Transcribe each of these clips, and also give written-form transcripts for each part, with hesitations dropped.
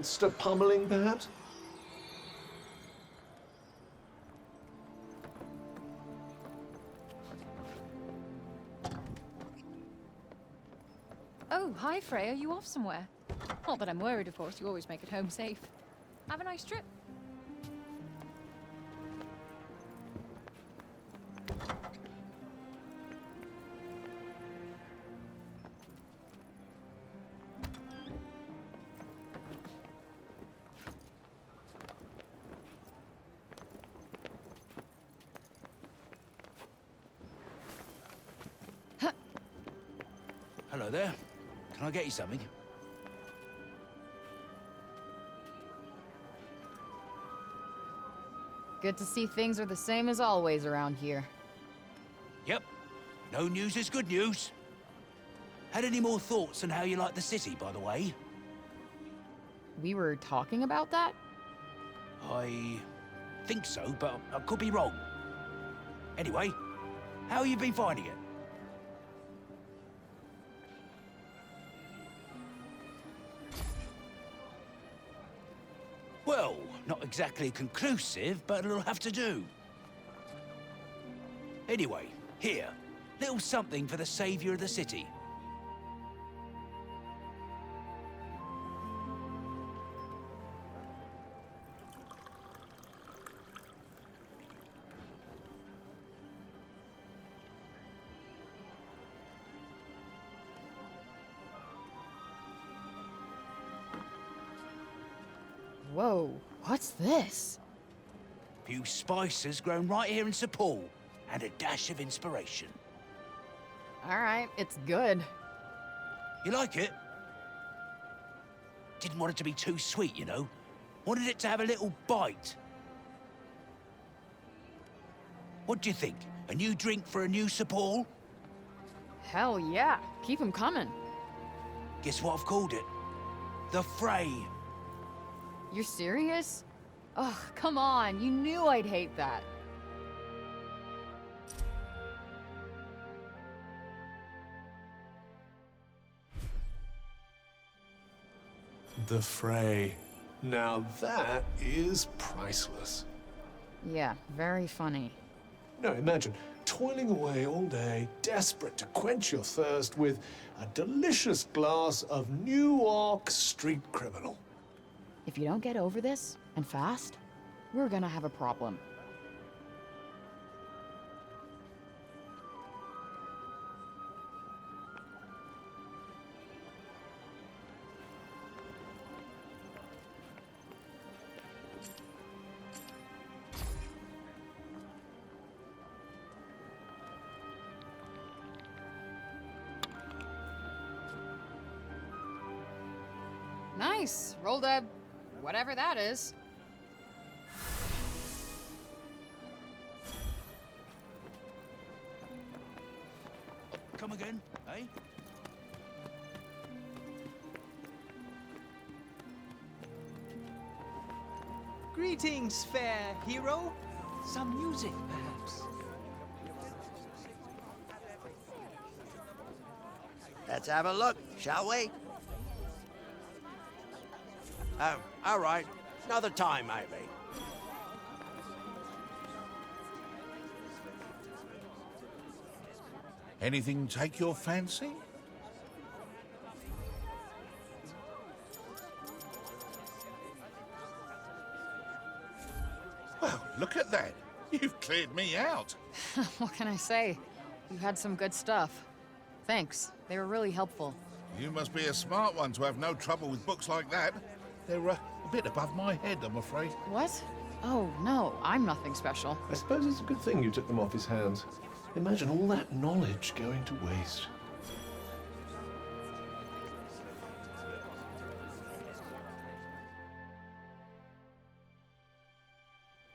monster pummeling, perhaps? Oh, hi Frey, are you off somewhere? Not that I'm worried, of course, you always make it home safe. Have a nice trip. Hello there. Can I get you something? Good to see things are the same as always around here. Yep. No news is good news. Had any more thoughts on how you like the city, by the way? We were talking about that? I think so, but I could be wrong. Anyway, how you been finding it? Well, not exactly conclusive, but it'll have to do. Anyway, here. Little something for the savior of the city. Whoa, what's this? Few spices grown right here in Sepul, and a dash of inspiration. Alright, it's good. You like it? Didn't want it to be too sweet, you know. Wanted it to have a little bite. What do you think? A new drink for a new Sepul? Hell yeah, keep 'em coming. Guess what I've called it? The Fray. You're serious? Ugh, come on, you knew I'd hate that. The Fray. Now that is priceless. Yeah, very funny. Now imagine toiling away all day, desperate to quench your thirst with a delicious glass of Newark Street Criminal. If you don't get over this, and fast, we're gonna have a problem. Nice! Rolled a... whatever that is. Come again, eh? Greetings, fair hero. Some music, perhaps. Let's have a look, shall we? Oh, all right. Another time, maybe. Anything take your fancy? Well, look at that. You've cleared me out. What can I say? You had some good stuff. Thanks, they were really helpful. You must be a smart one to have no trouble with books like that. They're a bit above my head, I'm afraid. What? Oh, no, I'm nothing special. I suppose it's a good thing you took them off his hands. Imagine all that knowledge going to waste.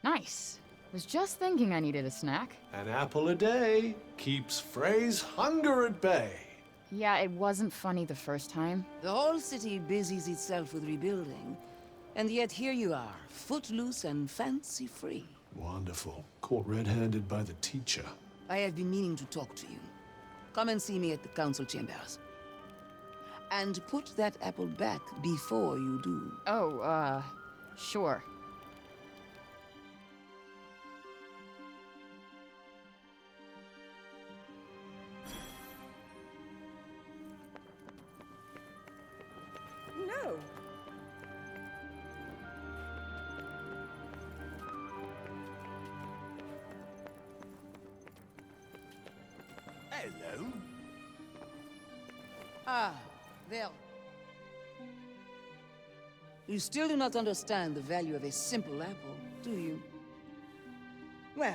Nice. Was just thinking I needed a snack. An apple a day keeps Frey's hunger at bay. Yeah, it wasn't funny the first time. The whole city busies itself with rebuilding, and yet here you are, footloose and fancy-free. Wonderful. Caught red-handed by the teacher. I have been meaning to talk to you. Come and see me at the council chambers. And put that apple back before you do. Oh, sure. No. Hello. Ah, there. You still do not understand the value of a simple apple, do you? Well.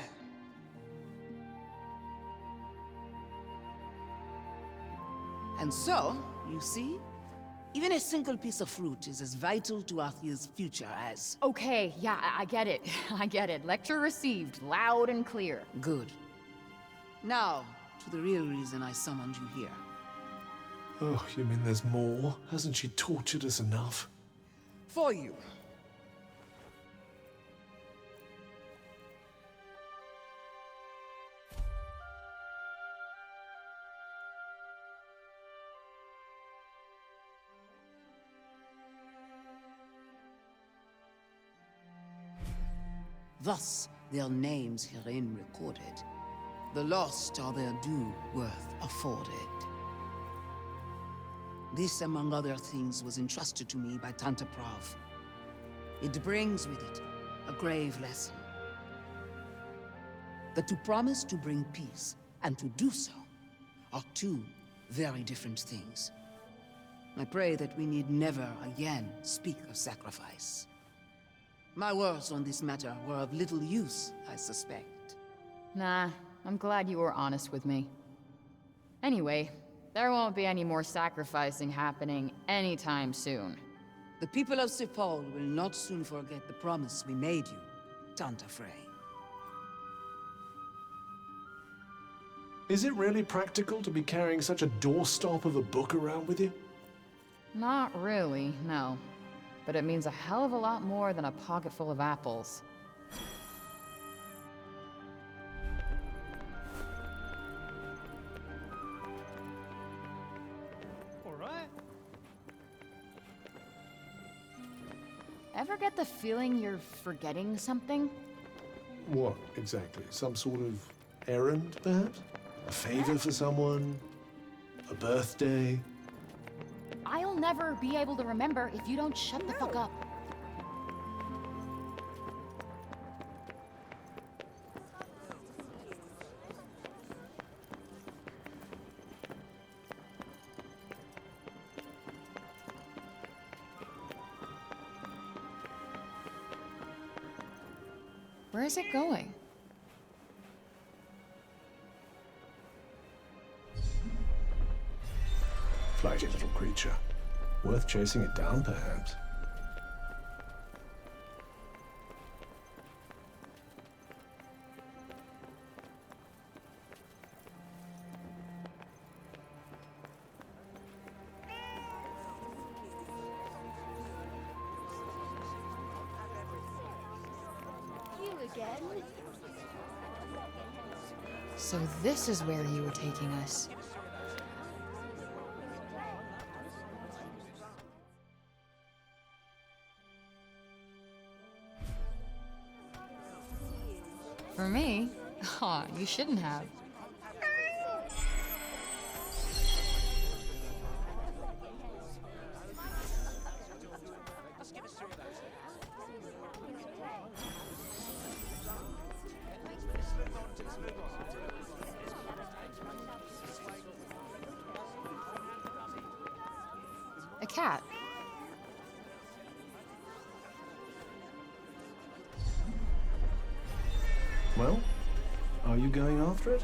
And so, you see, even a single piece of fruit is as vital to Arthur's future as... Okay, yeah, I get it. I get it. Lecture received, loud and clear. Good. Now, to the real reason I summoned you here. Oh, you mean there's more? Hasn't she tortured us enough? For you. Thus, their names herein recorded. The lost are their due worth afforded. This, among other things, was entrusted to me by Tanta Prav. It brings with it a grave lesson. That to promise to bring peace and to do so are two very different things. I pray that we need never again speak of sacrifice. My words on this matter were of little use, I suspect. Nah, I'm glad you were honest with me. Anyway, there won't be any more sacrificing happening anytime soon. The people of Sepal will not soon forget the promise we made you, Tanta Frey. Is it really practical to be carrying such a doorstop of a book around with you? Not really, no. But it means a hell of a lot more than a pocket full of apples. All right. Ever get the feeling you're forgetting something? What, exactly? Some sort of errand, perhaps? A favor for someone? A birthday? I'll never be able to remember if you don't shut the fuck up. Where is it going? Flighty little creature. Worth chasing it down, perhaps. So this is where you were taking us. For me? Aw, you shouldn't have. A cat. Well, are you going after it?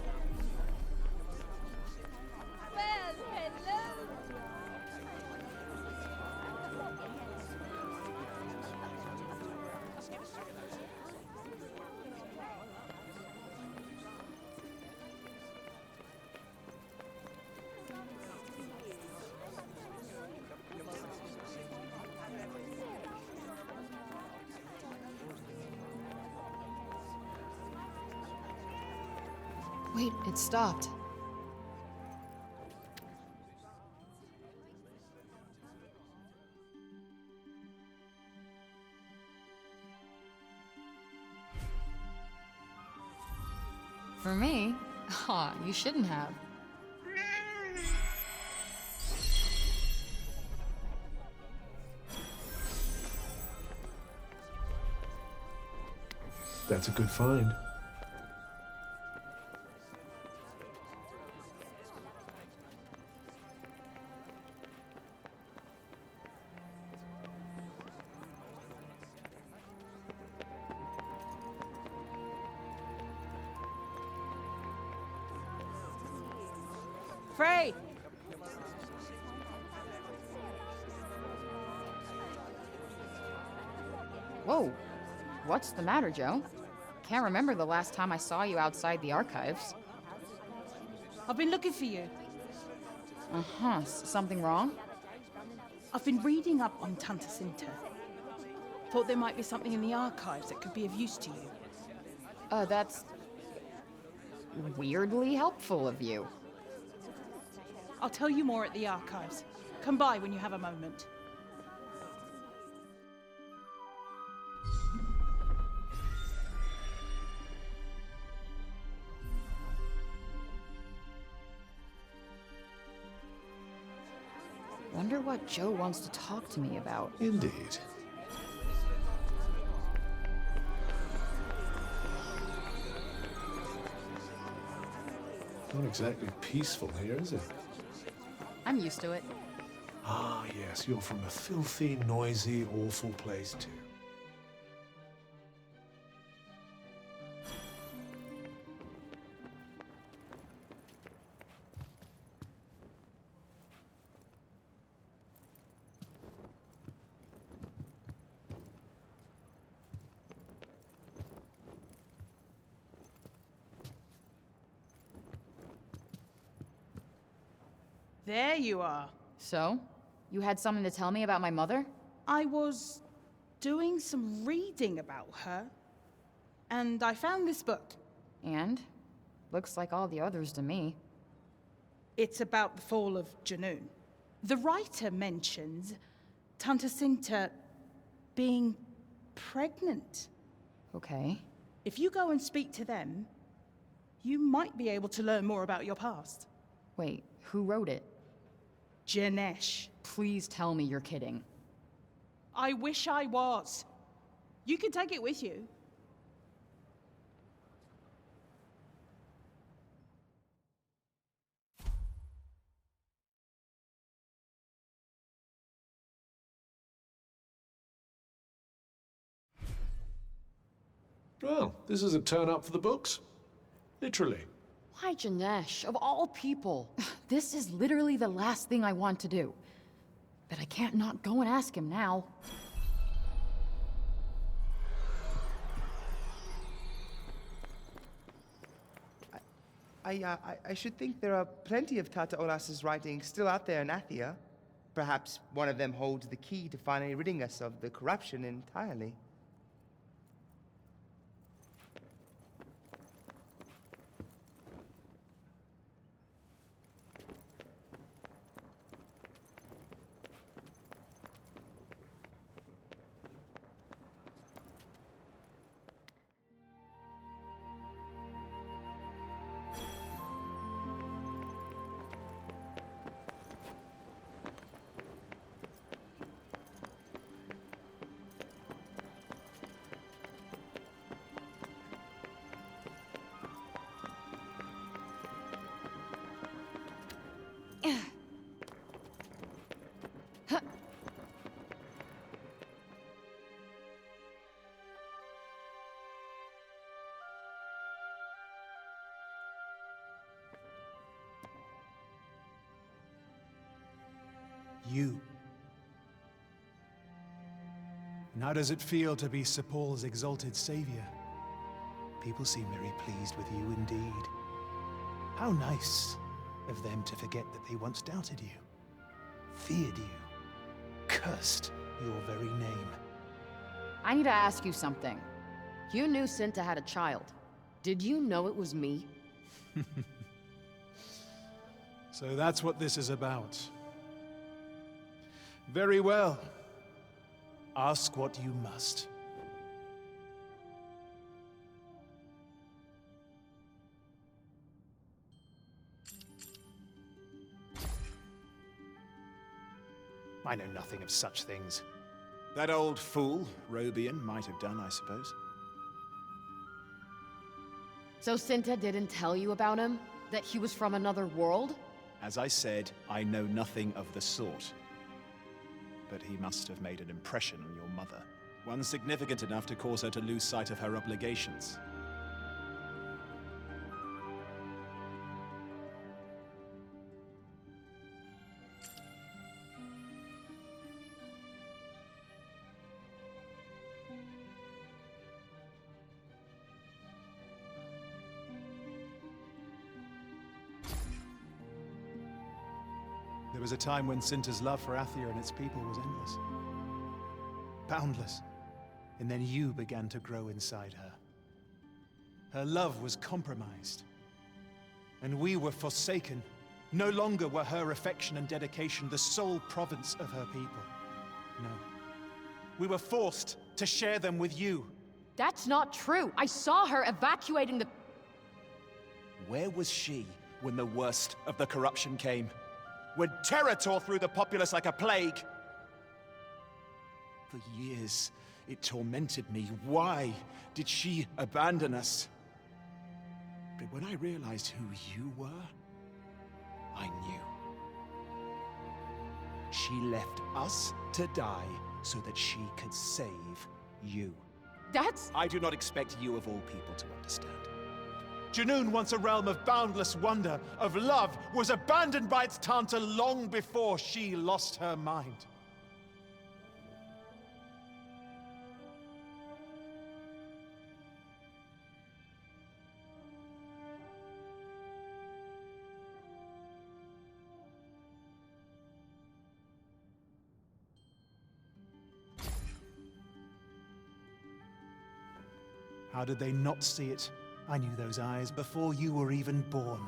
Wait, it stopped. For me? Aw, you shouldn't have. That's a good find. Frey! Whoa. What's the matter, Joe? Can't remember the last time I saw you outside the archives. I've been looking for you. Uh-huh. Something wrong? I've been reading up on Tanta Cinta. Thought there might be something in the archives that could be of use to you. That's... weirdly helpful of you. I'll tell you more at the archives. Come by when you have a moment. Wonder what Joe wants to talk to me about. Indeed. Not exactly peaceful here, is it? I'm used to it. Ah, yes, you're from a filthy, noisy, awful place, too. There you are. So? You had something to tell me about my mother? I was doing some reading about her, and I found this book. And? Looks like all the others to me. It's about the fall of Junoon. The writer mentions Tanta Cinta being pregnant. Okay. If you go and speak to them, you might be able to learn more about your past. Wait, who wrote it? Janesh. Please tell me you're kidding. I wish I was. You can take it with you. Well, this is a turn-up for the books. Literally. Why Janesh, of all people? This is literally the last thing I want to do. But I can't not go and ask him now. I should think there are plenty of Tata Olas's writings still out there in Athia. Perhaps one of them holds the key to finally ridding us of the corruption entirely. You. And how does it feel to be Sir Paul's exalted savior? People seem very pleased with you indeed. How nice of them to forget that they once doubted you, feared you, cursed your very name. I need to ask you something. You knew Cinta had a child. Did you know it was me? So that's what this is about. Very well. Ask what you must. I know nothing of such things. That old fool, Robian, might have done, I suppose. So Cinta didn't tell you about him? That he was from another world? As I said, I know nothing of the sort. But he must have made an impression on your mother. One significant enough to cause her to lose sight of her obligations. There was a time when Cinta's love for Athia and its people was endless. Boundless. And then you began to grow inside her. Her love was compromised. And we were forsaken. No longer were her affection and dedication the sole province of her people. No. We were forced to share them with you. That's not true. I saw her evacuating the... Where was she when the worst of the corruption came? When terror tore through the populace like a plague? For years, it tormented me. Why did she abandon us? But when I realized who you were, I knew. She left us to die so that she could save you. That's... I do not expect you of all people to understand. Junoon, once a realm of boundless wonder, of love, was abandoned by its Tanta long before she lost her mind. How did they not see it? I knew those eyes before you were even born.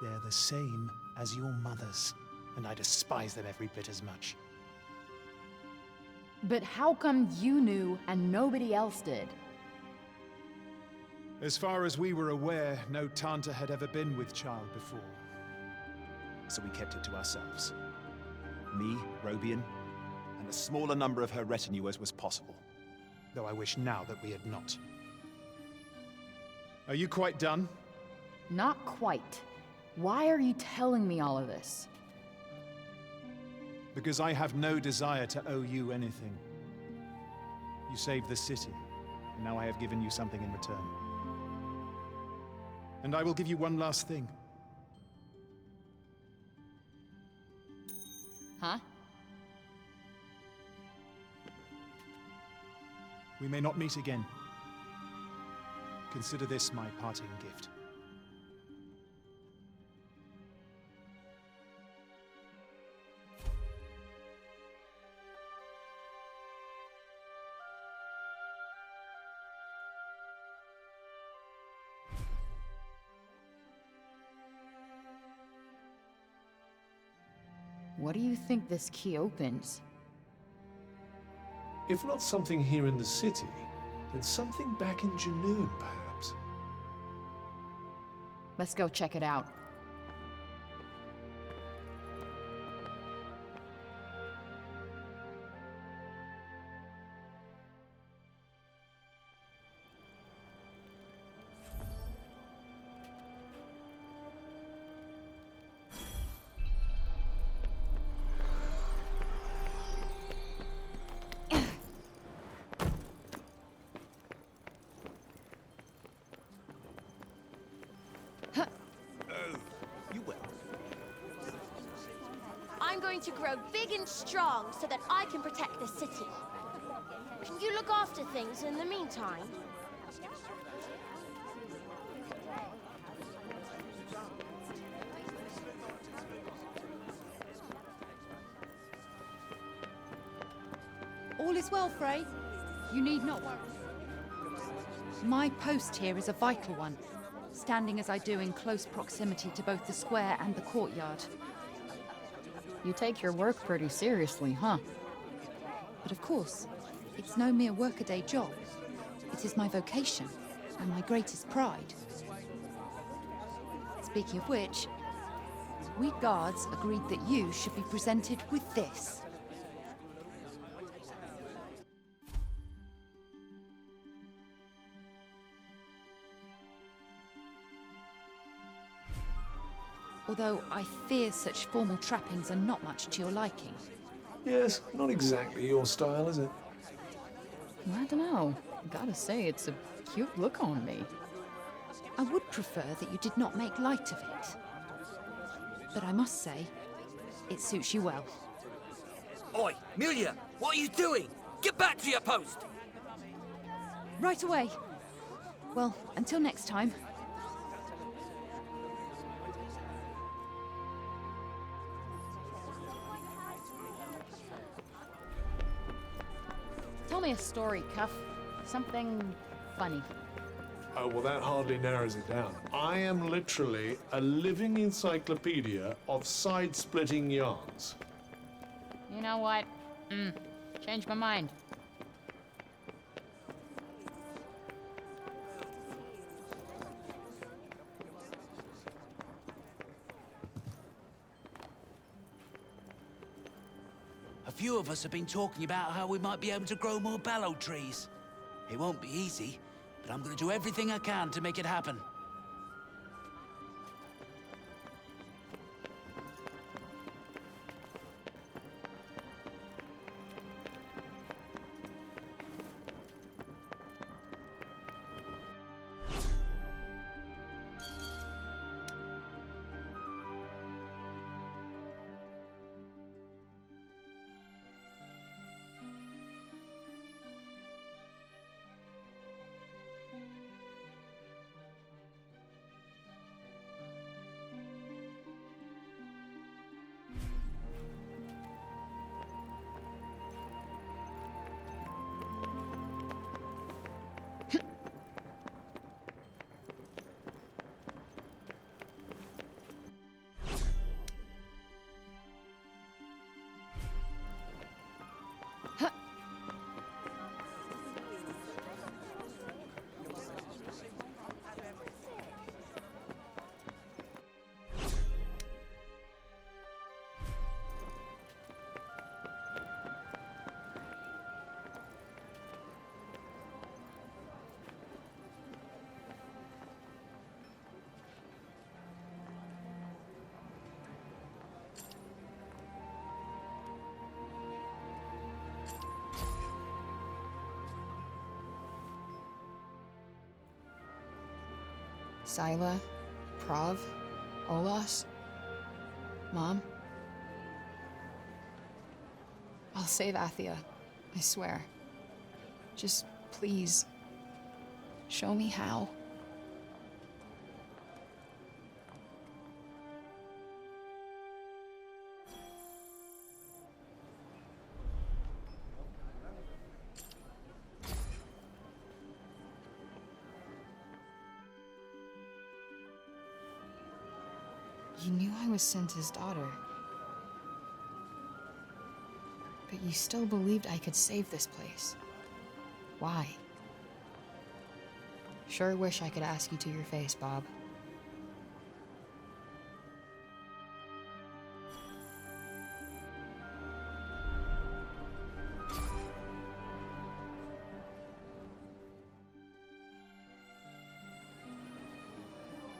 They're the same as your mother's, and I despise them every bit as much. But how come you knew and nobody else did? As far as we were aware, no Tanta had ever been with child before. So we kept it to ourselves. Me, Robian, and a smaller number of her retinue as was possible. Though I wish now that we had not. Are you quite done? Not quite. Why are you telling me all of this? Because I have no desire to owe you anything. You saved the city, and now I have given you something in return. And I will give you one last thing. Huh? We may not meet again. Consider this my parting gift. What do you think this key opens? If not something here in the city, then something back in Junoon, perhaps. Let's go check it out. I'm going to grow big and strong so that I can protect the city. Can you look after things in the meantime? All is well, Frey. You need not worry. My post here is a vital one, standing as I do in close proximity to both the square and the courtyard. You take your work pretty seriously, huh? But of course, it's no mere workaday job. It is my vocation, and my greatest pride. Speaking of which, we guards agreed that you should be presented with this. Although I fear such formal trappings are not much to your liking. Yes, not exactly your style, is it? I don't know. Gotta say, it's a cute look on me. I would prefer that you did not make light of it. But I must say, it suits you well. Oi, Milia, what are you doing? Get back to your post! Right away. Well, until next time. Tell me a story, Cuff. Something funny. Oh, well, that hardly narrows it down. I am literally a living encyclopedia of side-splitting yarns. You know what? Changed my mind. A few of us have been talking about how we might be able to grow more ballow trees. It won't be easy, but I'm going to do everything I can to make it happen. Sila, Prav, Olas, Mom. I'll save Athia, I swear. Just please, show me how. You knew I was Sinta's daughter. But you still believed I could save this place. Why? Sure wish I could ask you to your face, Bob.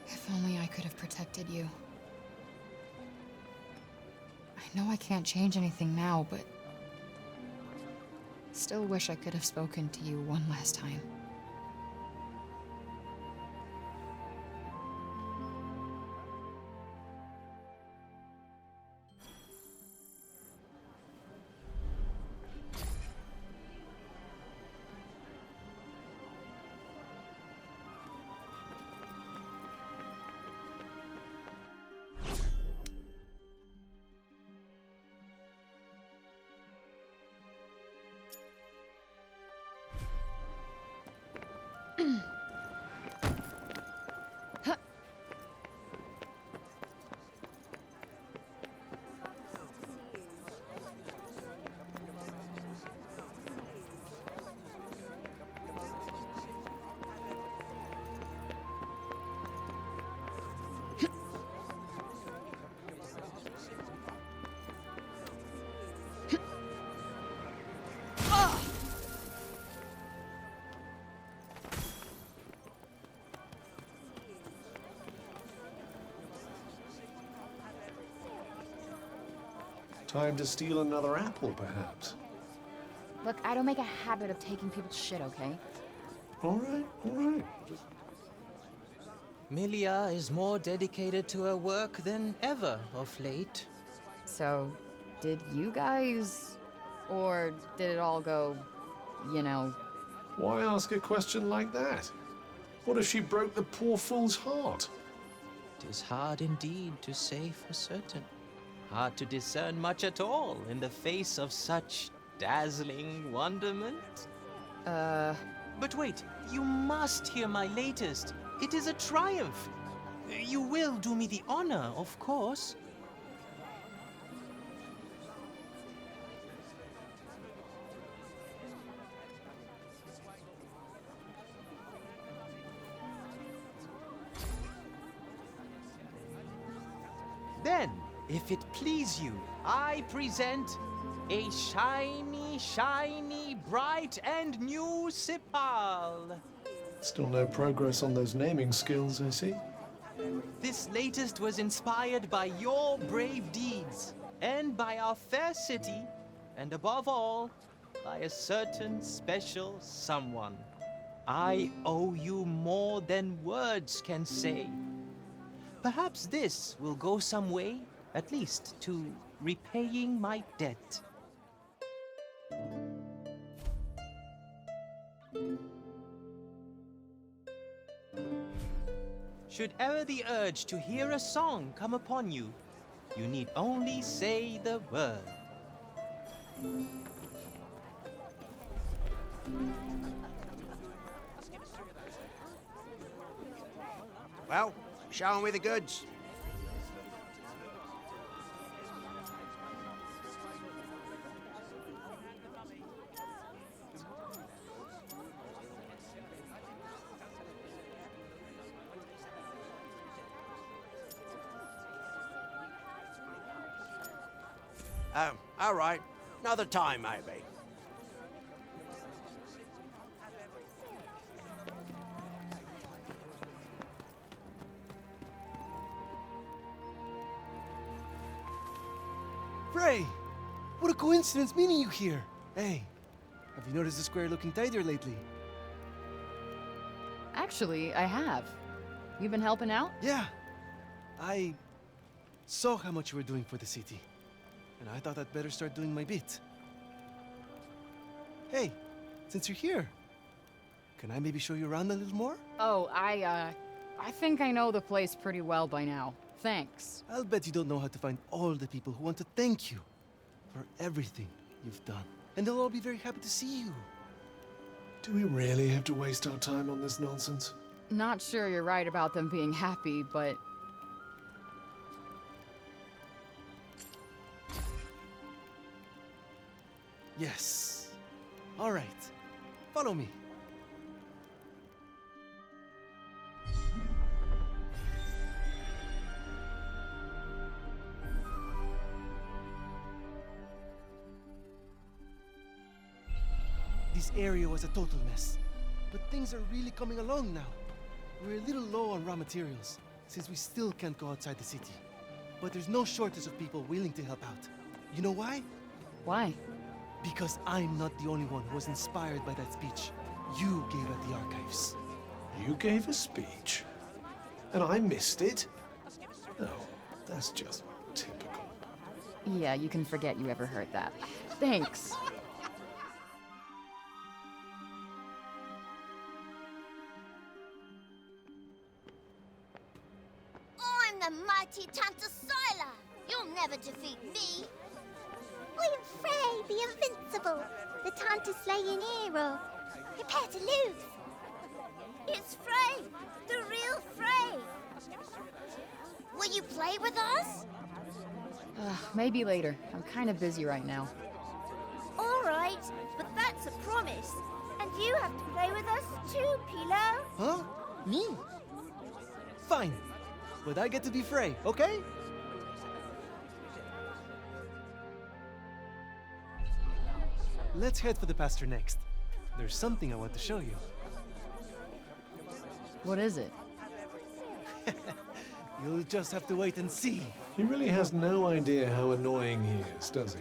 If only I could have protected you. I know I can't change anything now, but still wish I could have spoken to you one last time. Time to steal another apple, perhaps. Look, I don't make a habit of taking people's shit, okay? All right, all right. Milia is more dedicated to her work than ever of late. So, did you guys... or did it all go, you know... Why ask a question like that? What if she broke the poor fool's heart? It is hard indeed to say for certain. Hard to discern much at all in the face of such dazzling wonderment. But wait, you must hear my latest. It is a triumph. You will do me the honor, of course. Then, if it please you, I present a shiny, shiny, bright and new Sipal. Still no progress on those naming skills, I see. This latest was inspired by your brave deeds, and by our fair city, and above all, by a certain special someone. I owe you more than words can say. Perhaps this will go some way, at least, to repaying my debt. Should ever the urge to hear a song come upon you, you need only say the word. Well, show me the goods. Oh, all right. Another time, maybe. Frey! What a coincidence meeting you here! Hey, have you noticed the square looking tidier lately? Actually, I have. You been helping out? Yeah. I saw how much you were doing for the city, and I thought I'd better start doing my bit. Hey, since you're here, can I maybe show you around a little more? Oh, I think I know the place pretty well by now. Thanks. I'll bet you don't know how to find all the people who want to thank you for everything you've done. And they'll all be very happy to see you. Do we really have to waste our time on this nonsense? Not sure you're right about them being happy, but... Yes. All right. Follow me. This area was a total mess, but things are really coming along now. We're a little low on raw materials, since we still can't go outside the city. But there's no shortage of people willing to help out. You know why? Why? Because I'm not the only one who was inspired by that speech you gave at the archives. You gave a speech? And I missed it? No, that's just typical. Yeah, you can forget you ever heard that. Thanks. I'm the mighty Tantasila! You'll never defeat me! I am Frey, the Invincible, the Tanta-slaying hero. Prepare to lose! It's Frey, the real Frey! Will you play with us? Maybe later. I'm kind of busy right now. Alright, but that's a promise. And you have to play with us too, Pilo. Huh? Me? Fine. But I get to be Frey, okay? Let's head for the pasture next. There's something I want to show you. What is it? You'll just have to wait and see. He really has no idea how annoying he is, does he?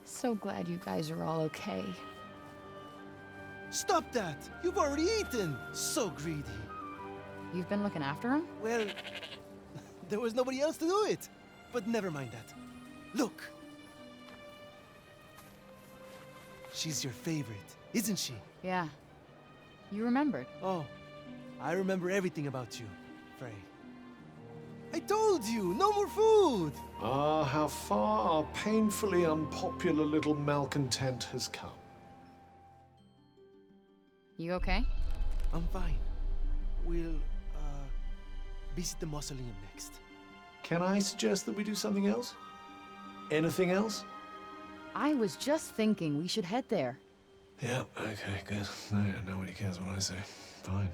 So glad you guys are all okay. Stop that! You've already eaten! So greedy. You've been looking after him? Well, there was nobody else to do it. But never mind that. Look! She's your favorite, isn't she? Yeah. You remembered. Oh, I remember everything about you, Frey. I told you, no more food! Ah, how far our painfully unpopular little malcontent has come. You okay? I'm fine. We'll, visit the mausoleum next. Can I suggest that we do something else? Anything else? I was just thinking we should head there. Yeah, okay, good. No, nobody cares what I say. Fine.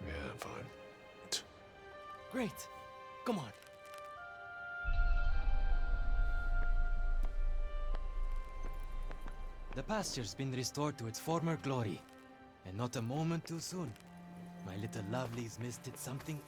Yeah, fine. Great. Come on. The pasture's been restored to its former glory. And not a moment too soon. My little lovelies missed it something.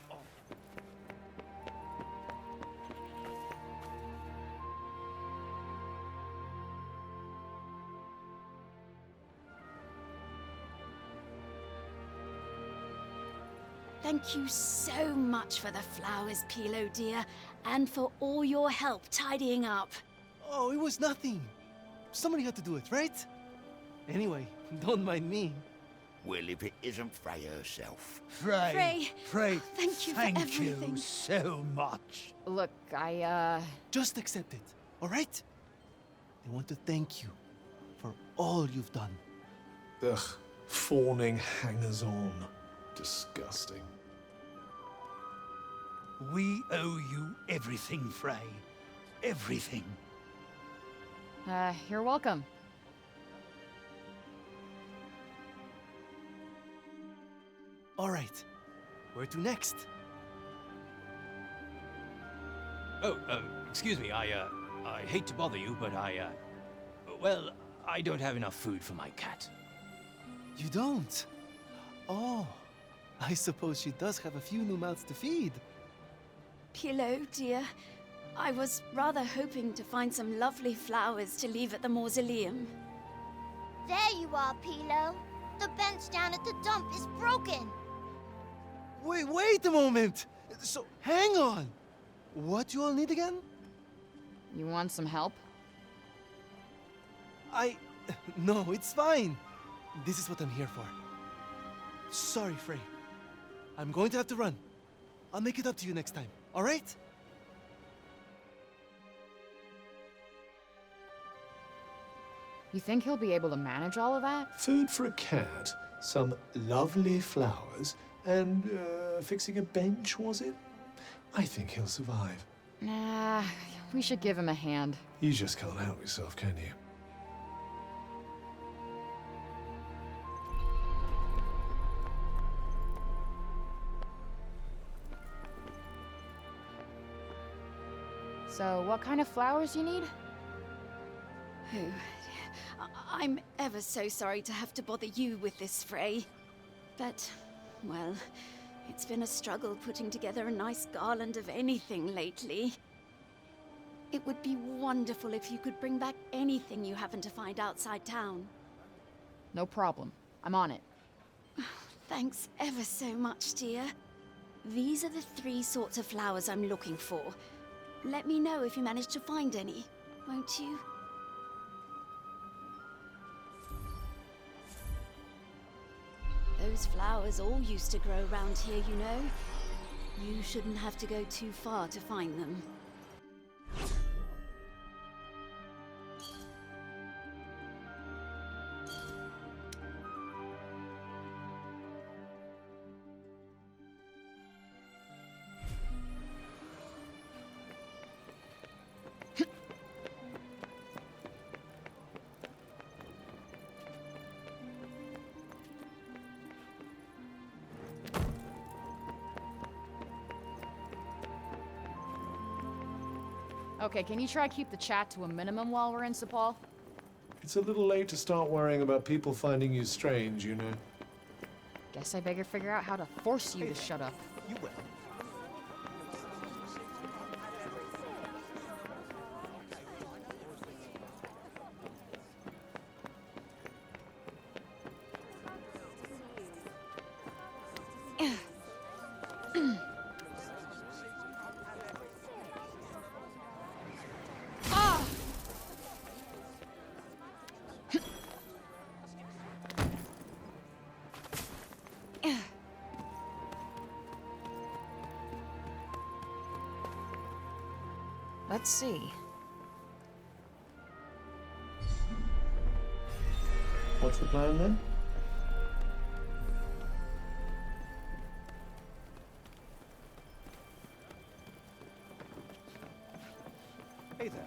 Thank you so much for the flowers, Pilo dear, and for all your help tidying up. Oh, it was nothing. Somebody had to do it, right? Anyway, don't mind me. Well, if it isn't Frey herself. Frey, thank you for Thank everything. you so much. Look, Just accept it, all right? I want to thank you for all you've done. Ugh, fawning hangers-on. Disgusting. We owe you everything, Frey. Everything. You're welcome. All right, where to next? Oh, excuse me, I hate to bother you, but well, I don't have enough food for my cat. You don't? Oh, I suppose she does have a few new mouths to feed. Pilo dear, I was rather hoping to find some lovely flowers to leave at the mausoleum. There you are, Pilo. The bench down at the dump is broken. Wait a moment! So, hang on! What you all need again? You want some help? No, it's fine. This is what I'm here for. Sorry, Frey. I'm going to have to run. I'll make it up to you next time, all right? You think he'll be able to manage all of that? Food for a cat, some lovely flowers, and fixing a bench, was it? I think he'll survive. Nah, we should give him a hand. You just can't help yourself, can you? So, what kind of flowers you need? Oh, I'm ever so sorry to have to bother you with this, Frey. But, well, it's been a struggle putting together a nice garland of anything lately. It would be wonderful if you could bring back anything you happen to find outside town. No problem. I'm on it. Thanks ever so much, dear. These are the 3 sorts of flowers I'm looking for. Let me know if you manage to find any, won't you? Those flowers all used to grow around here, you know. You shouldn't have to go too far to find them. Okay, can you try keep the chat to a minimum while we're in Sepal? It's a little late to start worrying about people finding you strange, you know. Guess I better figure out how to force you to shut up. You will. Let's see. What's the plan then? Hey there.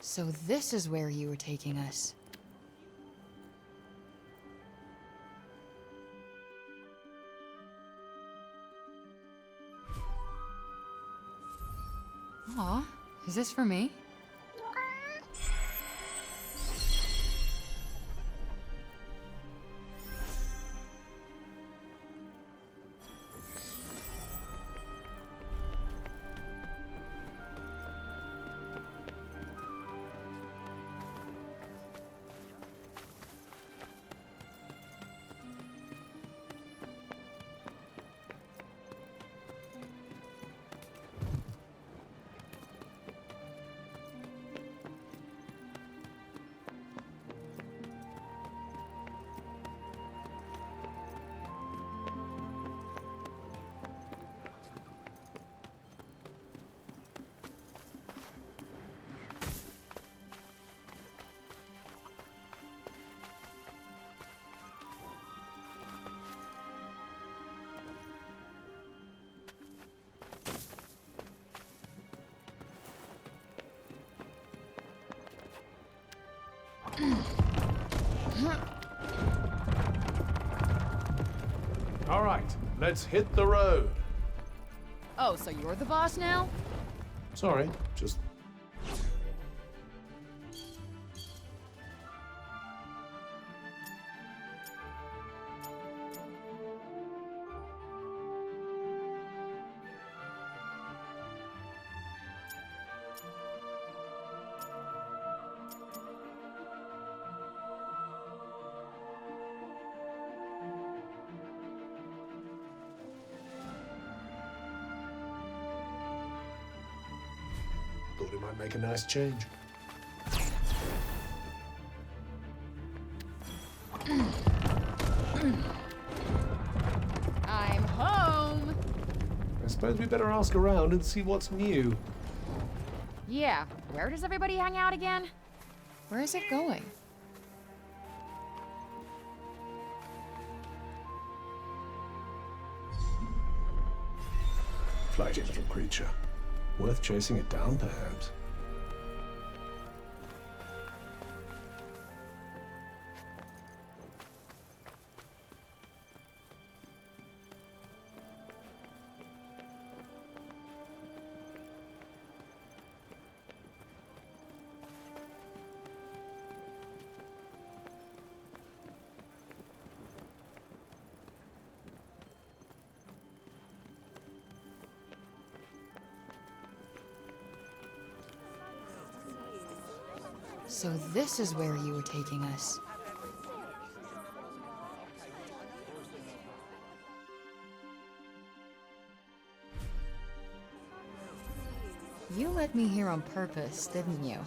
So this is where you were taking us. Aw, is this for me? All right, let's hit the road. Oh, so you're the boss now? Sorry, just... Thought it might make a nice change. I'm home! I suppose we better ask around and see what's new. Yeah, where does everybody hang out again? Where is it going? Flighty little creature. Worth chasing it down, perhaps. So this is where you were taking us. You led me here on purpose, didn't you?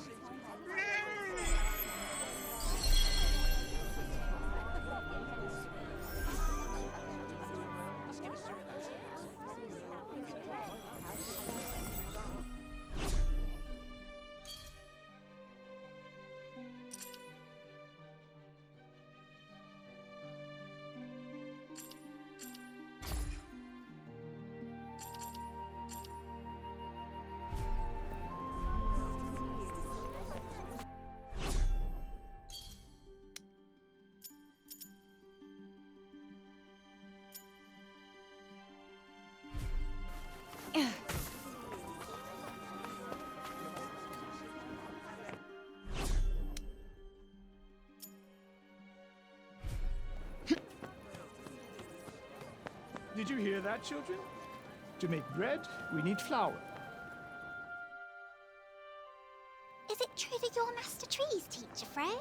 Did you hear that, children? To make bread, we need flour. Is it true that you're Master Trees, Teacher Frey?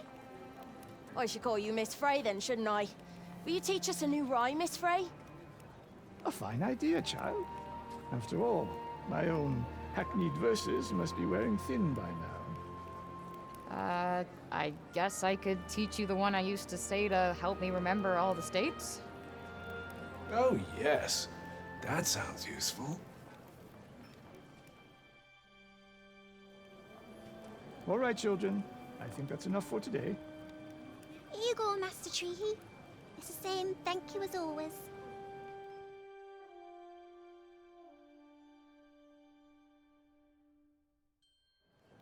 I should call you Miss Frey then, shouldn't I? Will you teach us a new rhyme, Miss Frey? A fine idea, child. After all, my own hackneyed verses must be wearing thin by now. I guess I could teach you the one I used to say to help me remember all the states? Oh, yes. That sounds useful. All right, children. I think that's enough for today. Here you go, Master Tree. It's the same thank you as always.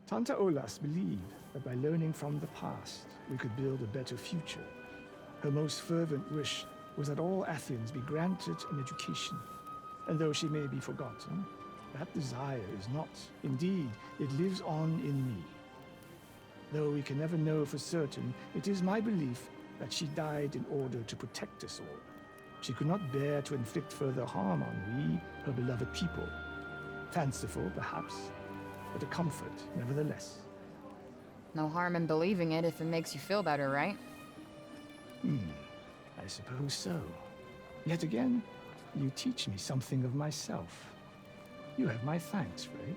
Tanta Olas believed that by learning from the past, we could build a better future. Her most fervent wish was that all Athens be granted an education. And though she may be forgotten, that desire is not. Indeed, it lives on in me. Though we can never know for certain, it is my belief that she died in order to protect us all. She could not bear to inflict further harm on we, her beloved people. Fanciful, perhaps, but a comfort, nevertheless. No harm in believing it if it makes you feel better, right? I suppose so. Yet again, you teach me something of myself. You have my thanks, Frey.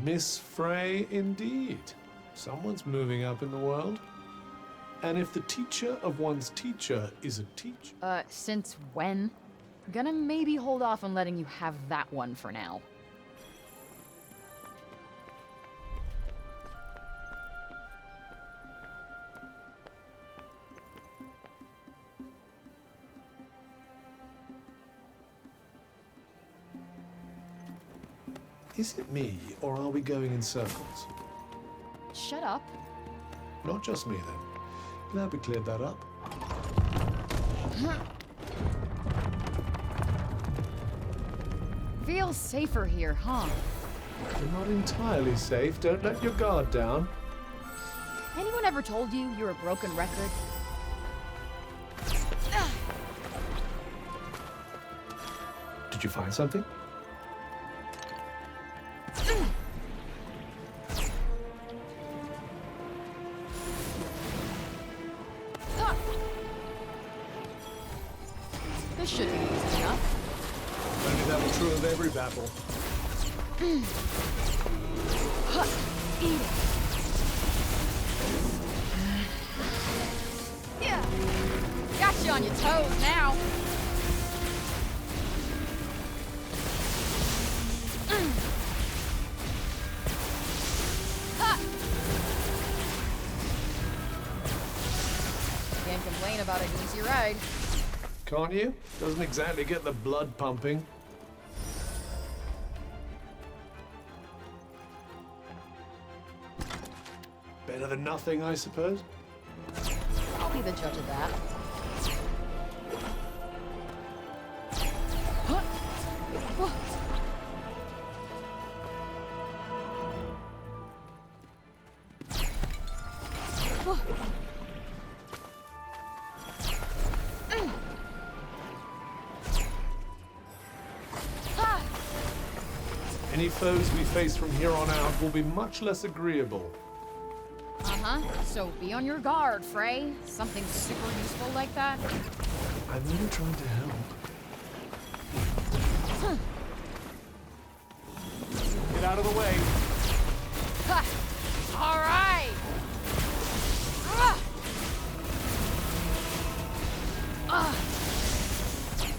Miss Frey, indeed. Someone's moving up in the world. And if the teacher of one's teacher is a teacher... Since when? Gonna maybe hold off on letting you have that one for now. Is it me, or are we going in circles? Shut up. Not just me, then. Glad we cleared that up. Feels safer here, huh? You're not entirely safe. Don't let your guard down. Anyone ever told you you're a broken record? Did you find something? This should be easy enough. Maybe that was true of every battle. Eat it. Yeah. Got you on your toes now. Can't complain about an easy ride. Can't you? Doesn't exactly get the blood pumping. Better than nothing, I suppose. I'll be the judge of that. Any foes we face from here on out will be much less agreeable. Uh-huh. So be on your guard, Frey. Something super useful like that. I'm only trying to help. Get out of the way. Ha! All right.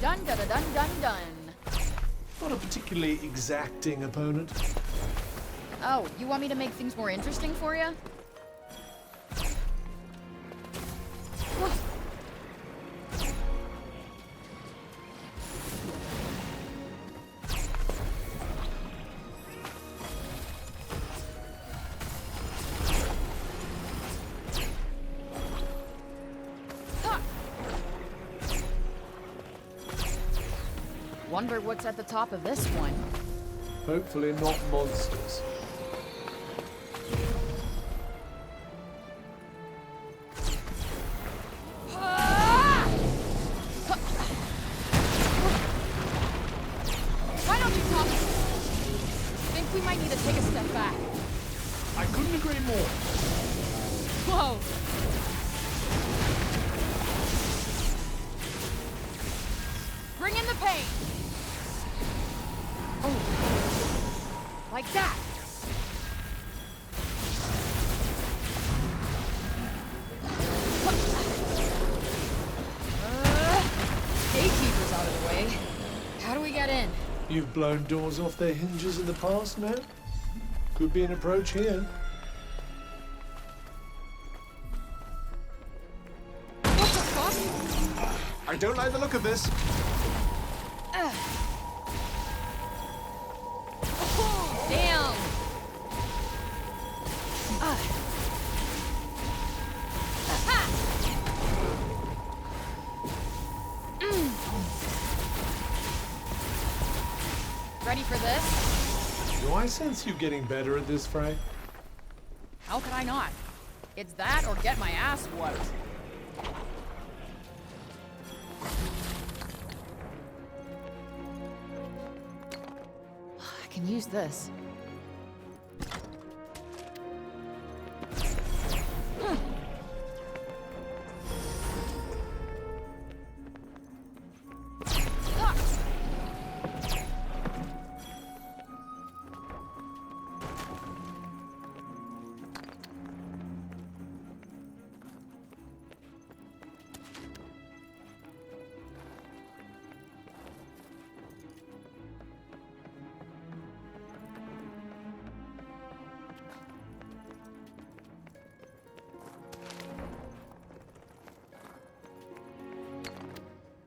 Dun dun dun dun dun. Not a particularly exacting opponent. Oh, you want me to make things more interesting for you? Wonder what's at the top of this one. Hopefully not monsters. Why don't you talk? Think we might need to take a step back. I couldn't agree more. Whoa! Bring in the pain! Oh. Like that! Gatekeeper's out of the way. How do we get in? You've blown doors off their hinges in the past, man. Could be an approach here. What the fuck? I don't like the look of this. Damn! Ready for this? Do I sense you getting better at this, Frey? How could I not? It's that or get my ass whooped. I can use this.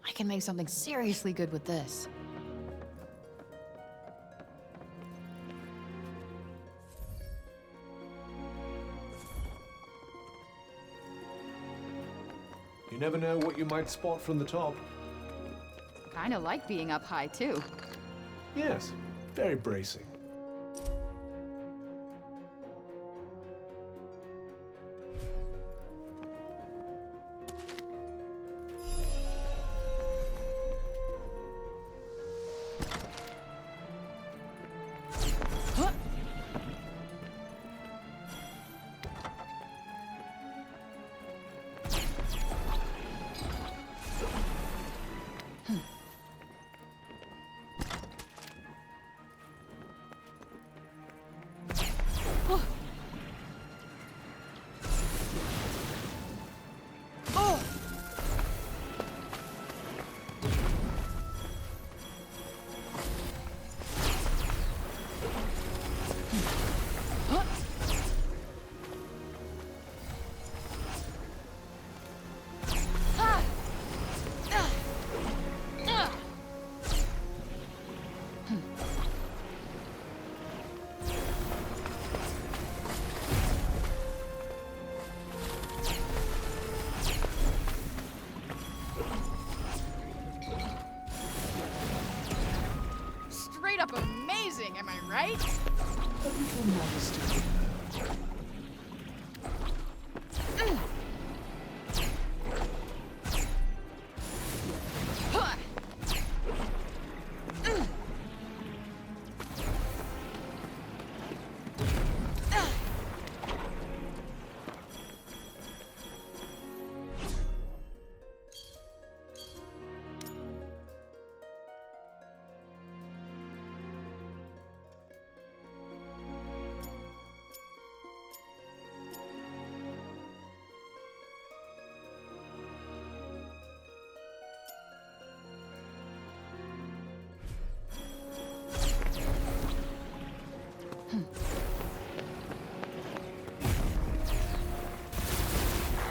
I can make something seriously good with this. You never know what you might spot from the top. Kinda like being up high, too. Yes, very bracing. Straight up amazing, am I right? A little modesty.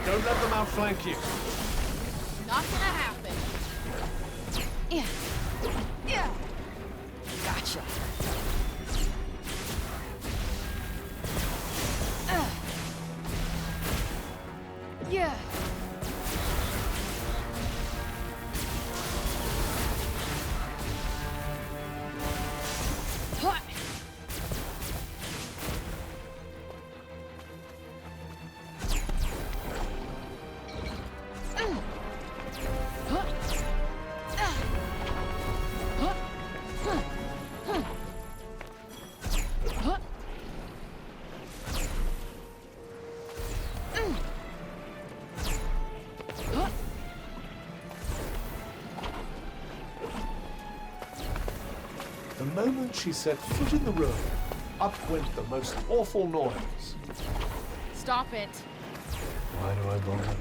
Don't let them outflank you. Not gonna happen. Yeah. Yeah. Gotcha. Yeah. The moment she set foot in the room, up went the most awful noise. Stop it. Why do I bother?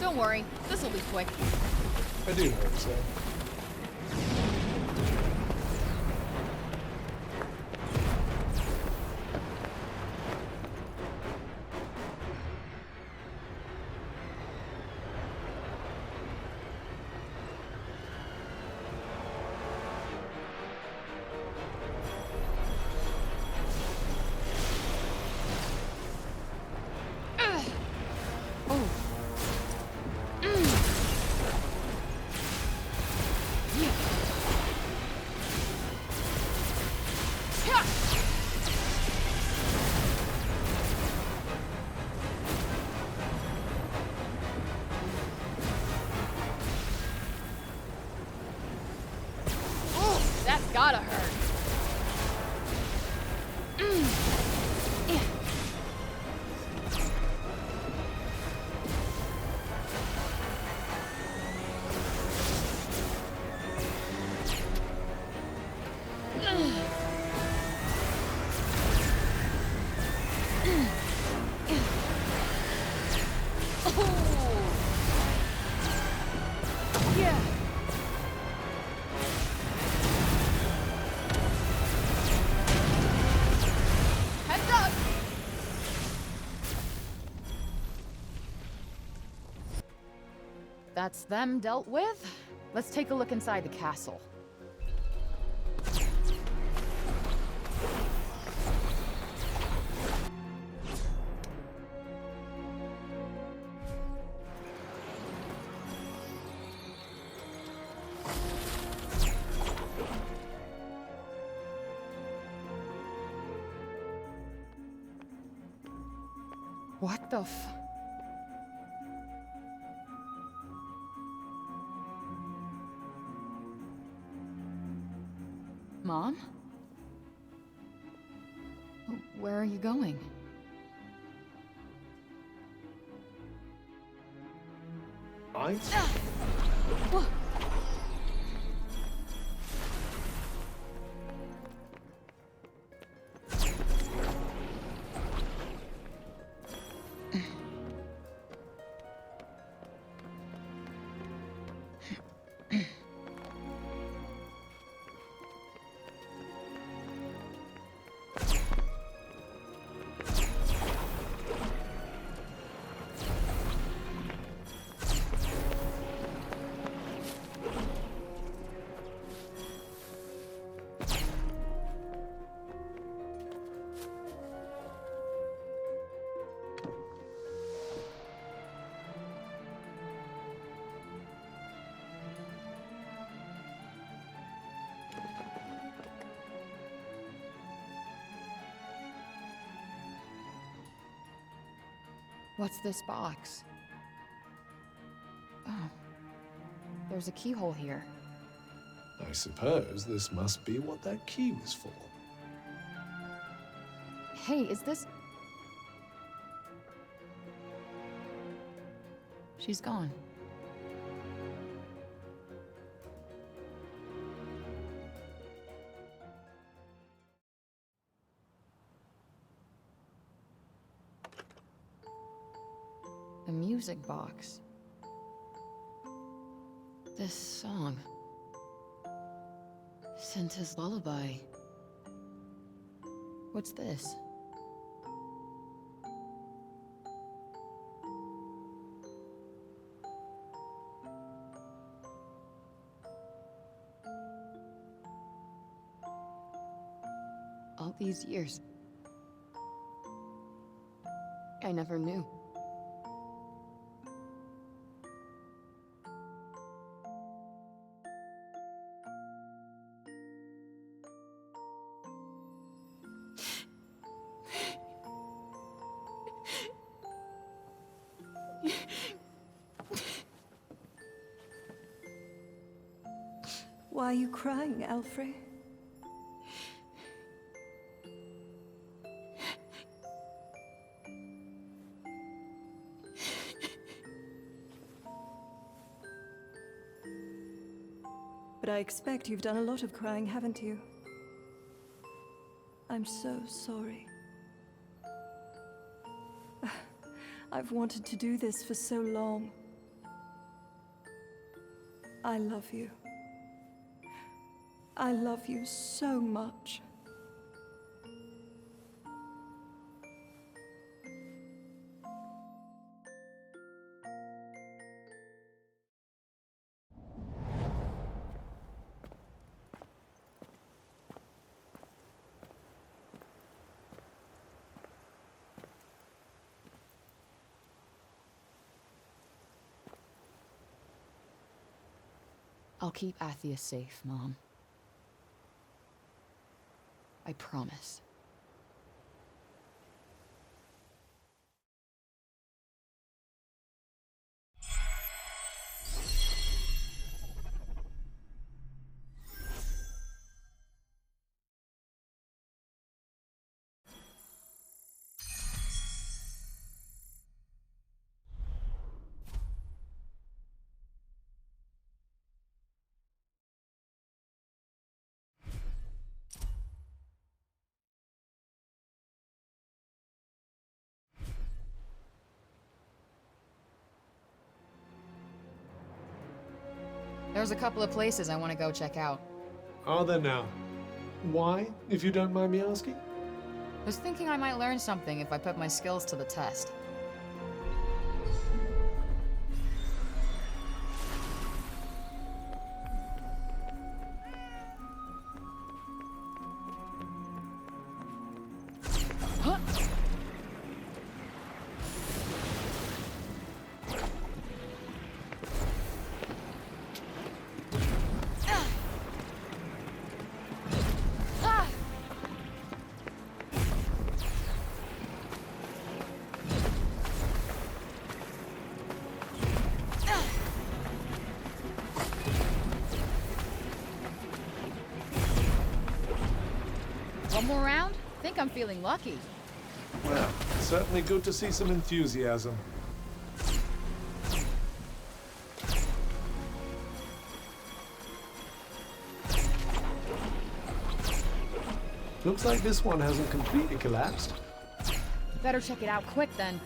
Don't worry, this'll be quick. I do hope so. That's gotta hurt. That's them dealt with. Let's take a look inside the castle. What the f... Mom? Where are you going? I... What's this box? Oh. There's a keyhole here. I suppose this must be what that key was for. Hey, is this... She's gone. A music box. This song. Santa's lullaby. What's this? All these years, I never knew. Why are you crying, Alfred? But I expect you've done a lot of crying, haven't you? I'm so sorry. I've wanted to do this for so long. I love you. I love you so much. I'll keep Athia safe, Mom. I promise. There's a couple of places I want to go check out. Are there now? Why, if you don't mind me asking? Was thinking I might learn something if I put my skills to the test. One more round? Think I'm feeling lucky. Well, certainly good to see some enthusiasm. Looks like this one hasn't completely collapsed. Better check it out quick then.